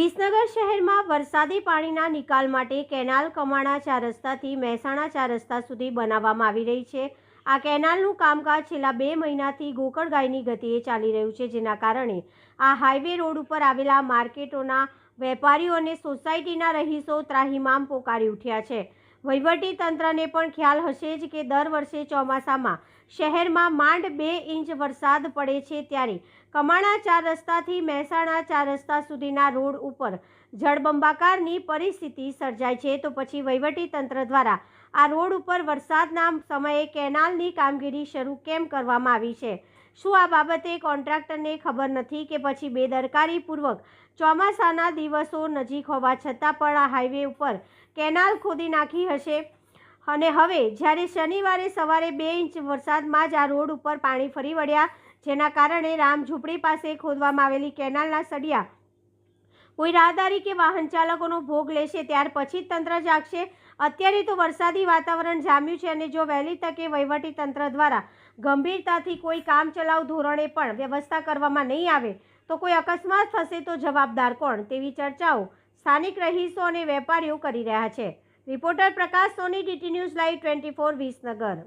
વિસનગર શહેરમાં વરસાદી પાણીના નિકાલ માટે કેનાલ કમાણા 4 રસ્તાથી મહેસાણા 4 રસ્તા સુધી બનાવવામાં આવી રહી છે। આ કેનાલનું કામકાજ છેલ્લા 2 મહિનાથી ગોકળગાયની ગતિએ ચાલી રહ્યું છે, જેના કારણે આ હાઈવે રોડ ઉપર આવેલા માર્કેટોના વેપારીઓ અને સોસાયટીના રહીશો ત્રાહિમામ પોકારી ઉઠ્યા છે। વહીવટી તંત્રને પણ ખ્યાલ હશે જ કે દર વર્ષે ચોમાસામાં શહેરમાં માંડ 2 ઇંચ વરસાદ પડે છે, ત્યારે કમાણા 4 રસ્તાથી મહેસાણા 4 રસ્તા સુધીના રોડ ઉપર જળબંબાકારની પરિસ્થિતિ સર્જાય છે, તો પછી વહીવટી તંત્ર દ્વારા આ રોડ ઉપર વરસાદના સમયે કેનાલની કામગીરી શરૂ કેમ કરવામાં આવી છે? શું આ બાબતે કોન્ટ્રાક્ટરને ખબર નથી કે પછી બેદરકારીપૂર્વક ચોમાસાના દિવસો નજીક હોવા છતાં પણ આ હાઈવે ઉપર કેનાલ ખોદી નાખી હશે? અને હવે જ્યારે શનિવારે સવારે 2 ઇંચ વરસાદમાં જ આ રોડ ઉપર પાણી ફરી વળ્યા, જેના કારણે રામઝૂંપડી પાસે ખોદવામાં આવેલી કેનાલના સળિયા કોઈ રાહદારી કે વાહન ચાલકોનો ભોગ લેશે, ત્યાર પછી જ તંત્ર જાગશે। અત્યારે તો વરસાદી વાતાવરણ જામ્યું છે અને જો વહેલી તકે વહીવટી તંત્ર દ્વારા ગંભીરતાથી કોઈ કામચલાઉ ધોરણે પણ વ્યવસ્થા કરવામાં નહીં આવે તો કોઈ અકસ્માત થશે તો જવાબદાર કોણ? તેવી ચર્ચાઓ સ્થાનિક રહીશો અને વેપારીઓ કરી રહ્યા છે। રિપોર્ટર પ્રકાશ સોની, DT ન્યૂઝ લાઈવ 24 વિસનગર।